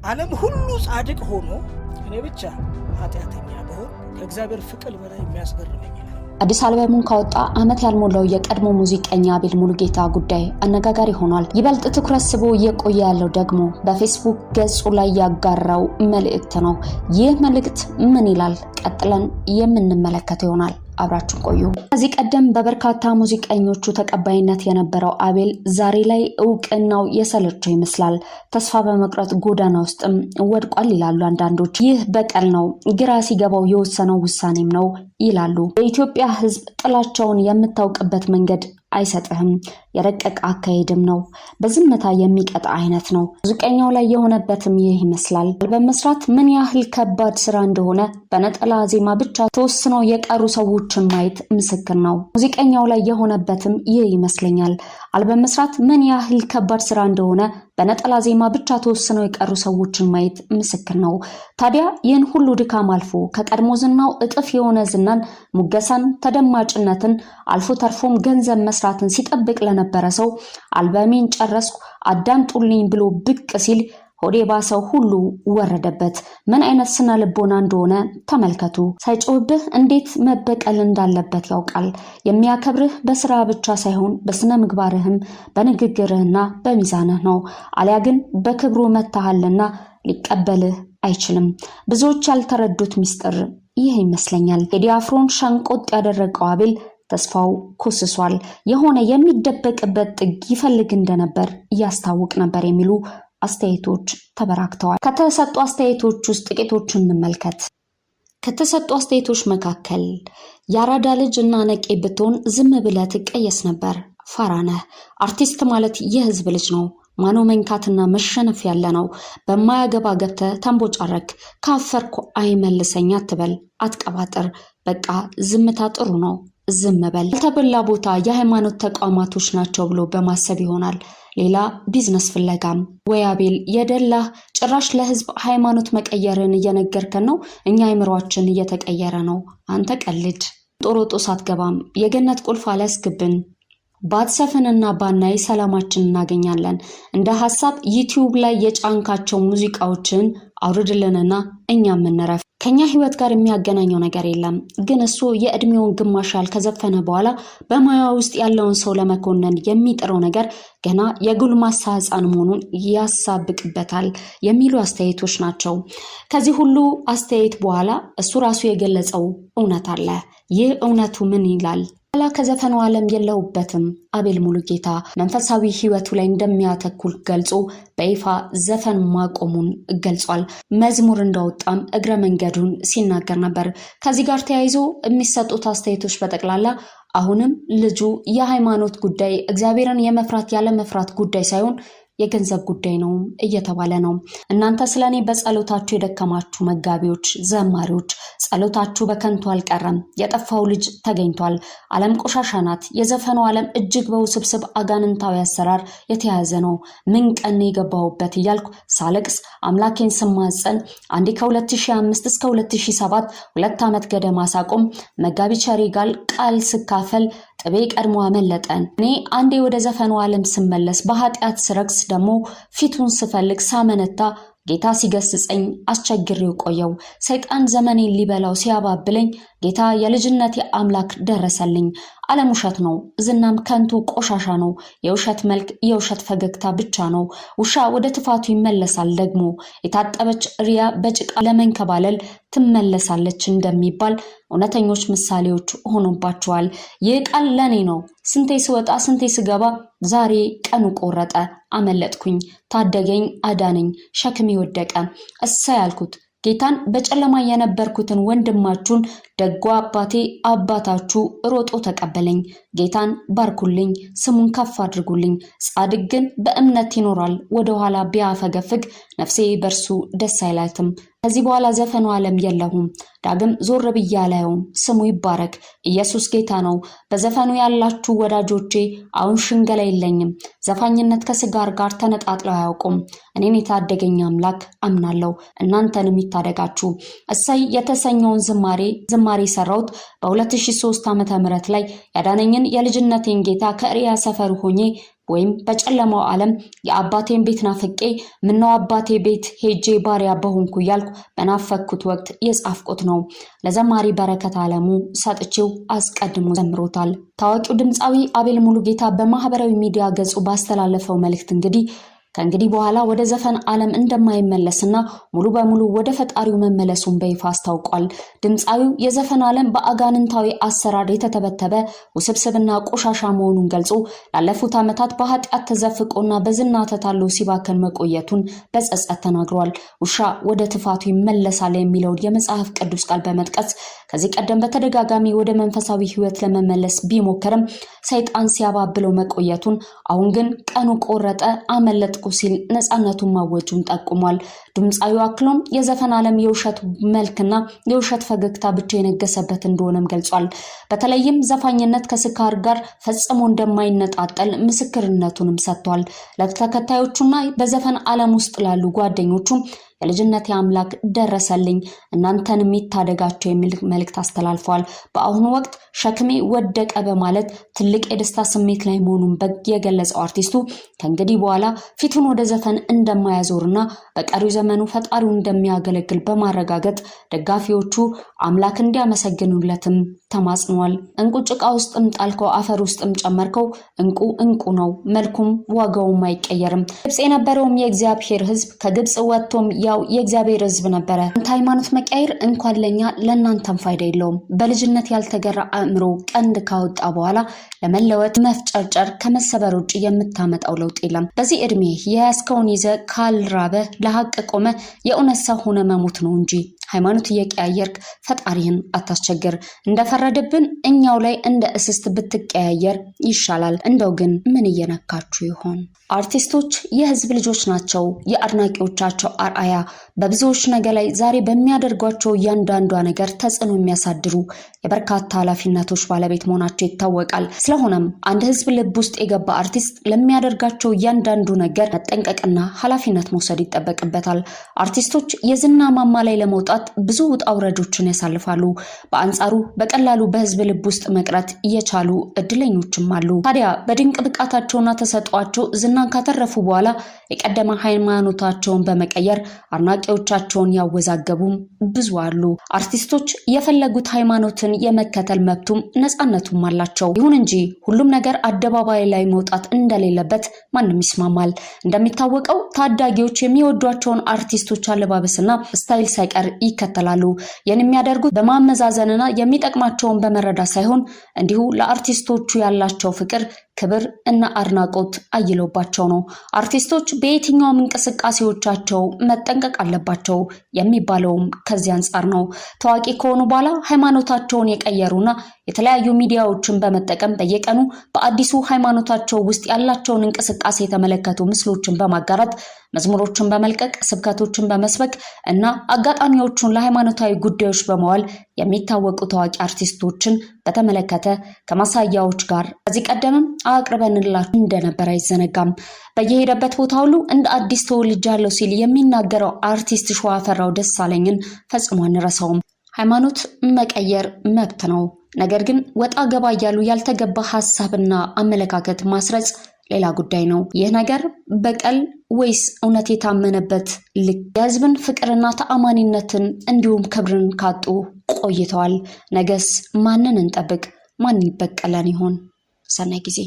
ዓለም ሁሉ ጻድቅ ሆኖ እኔ ብቻ ኃጢአተኛ ብሆን ከእግዚአብሔር ፍቅር በላይ የሚያስገርመኝ አዲስ አልበሙን ካወጣ አመት ያልሞላው የቀድሞ ሙዚቀኛ አቤል ሙሉጌታ ጉዳይ አነጋጋሪ ሆኗል። ይበልጥ ትኩረት ስቦ እየቆየ ያለው ደግሞ በፌስቡክ ገጹ ላይ ያጋራው መልእክት ነው። ይህ መልእክት ምን ይላል? ቀጥለን የምንመለከተው ይሆናል። አብራችሁ ቆዩ። ከዚህ ቀደም በበርካታ ሙዚቀኞቹ ተቀባይነት የነበረው አቤል ዛሬ ላይ እውቅናው የሰለቸው ይመስላል። ተስፋ በመቁረጥ ጎዳና ውስጥም ወድቋል ይላሉ አንዳንዶች። ይህ በቀል ነው፣ ግራ ሲገባው የወሰነው ውሳኔም ነው ይላሉ። የኢትዮጵያ ሕዝብ ጥላቻውን የምታውቅበት መንገድ አይሰጥህም፣ የረቀቀ አካሄድም ነው፣ በዝምታ የሚቀጣ አይነት ነው። ሙዚቀኛው ላይ የሆነበትም ይህ ይመስላል። በመስራት ምን ያህል ከባድ ስራ እንደሆነ በነጠላ ዜማ ብቻ ተወስኖ የቀሩ ሰዎችን ማየት ምስክር ነው። ሙዚቀኛው ላይ የሆነበትም ይህ ይመስለኛል። አልበም መስራት ምን ያህል ከባድ ስራ እንደሆነ በነጠላ ዜማ ብቻ ተወስነው የቀሩ ሰዎችን ማየት ምስክር ነው። ታዲያ ይህን ሁሉ ድካም አልፎ ከቀድሞ ዝናው እጥፍ የሆነ ዝናን፣ ሙገሳን፣ ተደማጭነትን አልፎ ተርፎም ገንዘብ መስራትን ሲጠብቅ ለነበረ ሰው አልበሜን ጨረስኩ አዳምጡልኝ ብሎ ብቅ ሲል ሆዴ ባሰው ሁሉ ወረደበት። ምን አይነት ስነ ልቦና እንደሆነ ተመልከቱ። ሳይጮህብህ እንዴት መበቀል እንዳለበት ያውቃል። የሚያከብርህ በስራ ብቻ ሳይሆን በስነ ምግባርህም በንግግርህና በሚዛንህ ነው። አሊያ ግን በክብሩ መታሃልና ሊቀበልህ አይችልም። ብዙዎች ያልተረዱት ሚስጥር ይህ ይመስለኛል። ቴዲ አፍሮን ሸንቆጥ ያደረገው አቤል ተስፋው ኮስሷል። የሆነ የሚደበቅበት ጥግ ይፈልግ እንደነበር ያስታውቅ ነበር የሚሉ አስተያየቶች ተበራክተዋል። ከተሰጡ አስተያየቶች ውስጥ ጥቂቶቹን እንመልከት። ከተሰጡ አስተያየቶች መካከል ያራዳ ልጅ እና ነቄ ብትሆን ዝም ብለህ ትቀየስ ነበር። ፋራነህ አርቲስት ማለት የህዝብ ልጅ ነው። ማኖ መንካትና መሸነፍ ያለ ነው። በማያገባ ገብተህ ተንቦጫረክ። ካፈርኩ አይመልሰኝ አትበል፣ አትቀባጥር። በቃ ዝምታ ጥሩ ነው፣ ዝም በል። ያልተበላ ቦታ የሃይማኖት ተቋማቶች ናቸው ብሎ በማሰብ ይሆናል። ሌላ ቢዝነስ ፍለጋም። ወይ አቤል የደላህ ጭራሽ ለህዝብ ሃይማኖት መቀየርን እየነገርከን ነው። እኛ አይምሯችን እየተቀየረ ነው። አንተ ቀልድ። ጦሮጦስ አትገባም። የገነት ቁልፍ አላስክብን። ባትሰፍንና ባናይ ሰላማችን እናገኛለን። እንደ ሐሳብ ዩቲዩብ ላይ የጫንካቸው ሙዚቃዎችን አውርድልንና እኛም እንረፍ። ከኛ ህይወት ጋር የሚያገናኘው ነገር የለም። ግን እሱ የእድሜውን ግማሽ ያህል ከዘፈነ በኋላ በሙያ ውስጥ ያለውን ሰው ለመኮነን የሚጥረው ነገር ገና የጉልማሳ ህፃን መሆኑን ያሳብቅበታል የሚሉ አስተያየቶች ናቸው። ከዚህ ሁሉ አስተያየት በኋላ እሱ ራሱ የገለጸው እውነት አለ። ይህ እውነቱ ምን ይላል? ኋላ ከዘፈኑ ዓለም የለውበትም። አቤል ሙሉጌታ መንፈሳዊ ህይወቱ ላይ እንደሚያተኩር ገልጾ በይፋ ዘፈን ማቆሙን ገልጿል። መዝሙር እንዳወጣም እግረ መንገዱን ሲናገር ነበር። ከዚህ ጋር ተያይዞ የሚሰጡት አስተያየቶች በጠቅላላ አሁንም ልጁ የሃይማኖት ጉዳይ እግዚአብሔርን የመፍራት ያለ መፍራት ጉዳይ ሳይሆን የገንዘብ ጉዳይ ነው እየተባለ ነው። እናንተ ስለኔ በጸሎታችሁ የደከማችሁ መጋቢዎች፣ ዘማሪዎች ጸሎታችሁ በከንቱ አልቀረም። የጠፋው ልጅ ተገኝቷል። ዓለም ቆሻሻ ናት። የዘፈኑ ዓለም እጅግ በውስብስብ አጋንንታዊ አሰራር የተያዘ ነው። ምን ቀን የገባሁበት እያልኩ ሳለቅስ አምላኬን ስማጸን አንዴ ከ2005 እስከ 2007 2 ዓመት ገደማ ሳቆም መጋቢ ቸሪ ጋር ቃል ስካፈል ጥቤ ቀድሞ አመለጠን። እኔ አንዴ ወደ ዘፈኑ ዓለም ስመለስ በኃጢአት ስረክስ ደግሞ ፊቱን ስፈልግ ሳመነታ ጌታ ሲገስጸኝ አስቸግሬው ቆየው። ሰይጣን ዘመኔን ሊበላው ሲያባብለኝ ጌታ የልጅነቴ አምላክ ደረሰልኝ። ዓለም ውሸት ነው፣ ዝናም ከንቱ ቆሻሻ ነው። የውሸት መልክ የውሸት ፈገግታ ብቻ ነው። ውሻ ወደ ትፋቱ ይመለሳል። ደግሞ የታጠበች ሪያ በጭቃ ለመንከባለል ትመለሳለች እንደሚባል እውነተኞች ምሳሌዎች ሆኖባቸዋል። ይህ ቃል ለኔ ነው። ስንቴ ስወጣ ስንቴ ስገባ ዛሬ ቀኑ ቆረጠ። አመለጥኩኝ፣ ታደገኝ፣ አዳነኝ፣ ሸክሜ ወደቀ። እሰይ ያልኩት ጌታን በጨለማ የነበርኩትን ወንድማችሁን ደጎ አባቴ አባታችሁ ሮጦ ተቀበለኝ። ጌታን ባርኩልኝ፣ ስሙን ከፍ አድርጉልኝ። ጻድቅ ግን በእምነት ይኖራል፣ ወደ ኋላ ቢያፈገፍግ ነፍሴ በርሱ ደስ አይላትም። ከዚህ በኋላ ዘፈኑ ዓለም የለሁም፣ ዳግም ዞር ብዬ አላየውም። ስሙ ይባረክ፣ ኢየሱስ ጌታ ነው። በዘፈኑ ያላችሁ ወዳጆቼ አሁን ሽንገላ የለኝም። ዘፋኝነት ከስጋር ጋር ተነጣጥለው አያውቁም። እኔን የታደገኝ አምላክ አምናለሁ፣ እናንተንም ይታደጋችሁ። እሰይ የተሰኘውን ዝማሬ ሰራሁት በ2003 ዓ.ም ላይ ያዳነኝን የልጅነቴን ጌታ ከሪያ ሰፈር ሆኜ ወይም በጨለማው ዓለም የአባቴን ቤት ናፍቄ ምነው አባቴ ቤት ሄጄ ባሪያ በሆንኩ ያልኩ በናፈኩት ወቅት የጻፍኩት ነው። ለዘማሪ በረከት ዓለሙ ሰጥቼው አስቀድሞ ዘምሮታል። ታዋቂው ድምፃዊ አቤል ሙሉጌታ በማህበራዊ ሚዲያ ገጹ ባስተላለፈው መልእክት ከእንግዲህ በኋላ ወደ ዘፈን ዓለም እንደማይመለስና ሙሉ በሙሉ ወደ ፈጣሪው መመለሱን በይፋ አስታውቋል። ድምፃዊው የዘፈን ዓለም በአጋንንታዊ አሰራር የተተበተበ ውስብስብና ቆሻሻ መሆኑን ገልጾ ላለፉት ዓመታት በኃጢአት ተዘፍቆና በዝና ተታሎ ሲባከን መቆየቱን በጸጸት ተናግሯል። ውሻ ወደ ትፋቱ ይመለሳል የሚለውን የመጽሐፍ ቅዱስ ቃል በመጥቀስ ከዚህ ቀደም በተደጋጋሚ ወደ መንፈሳዊ ሕይወት ለመመለስ ቢሞክርም ሰይጣን ሲያባብለው መቆየቱን አሁን ግን ቀኑ ቆረጠ አመለጥ ሲል ነፃነቱን ማወጁን ጠቁሟል። ድምፃዊው አክሎም የዘፈን ዓለም የውሸት መልክና የውሸት ፈገግታ ብቻ የነገሰበት እንደሆነም ገልጿል። በተለይም ዘፋኝነት ከስካር ጋር ፈጽሞ እንደማይነጣጠል ምስክርነቱንም ሰጥቷል። ለተከታዮቹና በዘፈን ዓለም ውስጥ ላሉ ጓደኞቹ የልጅነት አምላክ ደረሰልኝ እናንተንም ይታደጋቸው የሚል መልእክት አስተላልፏል። በአሁኑ ወቅት ሸክሜ ወደቀ በማለት ትልቅ የደስታ ስሜት ላይ መሆኑን የገለጸው አርቲስቱ ከእንግዲህ በኋላ ፊቱን ወደ ዘፈን እንደማያዞርና በቀሪው ዘመኑ ፈጣሪውን እንደሚያገለግል በማረጋገጥ ደጋፊዎቹ አምላክ እንዲያመሰግኑለትም ተማጽኗል። እንቁ ጭቃ ውስጥም ጣልከው አፈር ውስጥም ጨመርከው እንቁ እንቁ ነው፣ መልኩም ዋጋውም አይቀየርም። ግብጽ የነበረውም የእግዚአብሔር ሕዝብ ከግብጽ ወጥቶም ያው የእግዚአብሔር ሕዝብ ነበረ። ታይማኖት መቀየር እንኳን ለኛ ለእናንተም ፋይዳ የለውም። በልጅነት ያልተገራ አእምሮ ቀንድ ካወጣ በኋላ ለመለወጥ መፍጨርጨር ከመሰበር ውጭ የምታመጣው ለውጥ የለም። በዚህ እድሜ የያዝከውን ይዘ ካልራበ ለሐቅ ቆመ የእውነት ሰው ሆነ መሞት ነው እንጂ ሃይማኖት እየቀያየርክ ፈጣሪህን አታስቸግር። እንደፈረደብን እኛው ላይ እንደ እስስት ብትቀያየር ይሻላል። እንደው ግን ምን እየነካችሁ ይሆን? አርቲስቶች የህዝብ ልጆች ናቸው። የአድናቂዎቻቸው አርአያ በብዙዎች ነገር ላይ ዛሬ በሚያደርጓቸው እያንዳንዷ ነገር ተጽዕኖ የሚያሳድሩ የበርካታ ኃላፊነቶች ባለቤት መሆናቸው ይታወቃል። ስለሆነም አንድ ህዝብ ልብ ውስጥ የገባ አርቲስት ለሚያደርጋቸው እያንዳንዱ ነገር መጠንቀቅና ኃላፊነት መውሰድ ይጠበቅበታል። አርቲስቶች የዝና ማማ ላይ ለመውጣት ብዙ ውጣ ውረዶችን ያሳልፋሉ። በአንጻሩ በቀላሉ በህዝብ ልብ ውስጥ መቅረት እየቻሉ እድለኞችም አሉ። ታዲያ በድንቅ ብቃታቸውና ተሰጧቸው ዝናን ካተረፉ በኋላ የቀደመ ሃይማኖታቸውን በመቀየር አድናቂዎቻቸውን ያወዛገቡም ብዙ አሉ። አርቲስቶች የፈለጉት ሃይማኖትን የመከተል መብቱም ነፃነቱም አላቸው። ይሁን እንጂ ሁሉም ነገር አደባባይ ላይ መውጣት እንደሌለበት ማንም ይስማማል። እንደሚታወቀው ታዳጊዎች የሚወዷቸውን አርቲስቶች አለባበስና ስታይል ሳይቀር ይከተላሉ። ይህን የሚያደርጉት በማመዛዘንና የሚጠቅማቸውን በመረዳት ሳይሆን እንዲሁ ለአርቲስቶቹ ያላቸው ፍቅር፣ ክብር እና አድናቆት አይሎባቸው ነው። አርቲስቶች በየትኛውም እንቅስቃሴዎቻቸው መጠንቀቅ አለባቸው የሚባለውም ከዚህ አንጻር ነው። ታዋቂ ከሆኑ በኋላ ሃይማኖታቸውን የቀየሩና የተለያዩ ሚዲያዎችን በመጠቀም በየቀኑ በአዲሱ ሃይማኖታቸው ውስጥ ያላቸውን እንቅስቃሴ የተመለከቱ ምስሎችን በማጋራት መዝሙሮችን በመልቀቅ ስብከቶችን በመስበክ እና አጋጣሚዎቹን ለሃይማኖታዊ ጉዳዮች በመዋል የሚታወቁ ታዋቂ አርቲስቶችን በተመለከተ ከማሳያዎች ጋር ከዚህ ቀደምም አቅርበንላችሁ እንደነበር አይዘነጋም። በየሄደበት ቦታ ሁሉ እንደ አዲስ ተወልጃለሁ ሲል የሚናገረው አርቲስት ሸዋፈራው ደሳለኝን ፈጽሞ አንረሳውም። ሃይማኖት መቀየር መብት ነው። ነገር ግን ወጣ ገባ እያሉ ያልተገባ ሐሳብና አመለካከት ማስረጽ ሌላ ጉዳይ ነው። ይህ ነገር በቀል ወይስ እውነት የታመነበት ልክ የህዝብን ፍቅርና ተአማኒነትን እንዲሁም ክብርን ካጡ ቆይተዋል። ነገስ ማንን እንጠብቅ? ማን ይበቀለን ይሆን? ሰናይ ጊዜ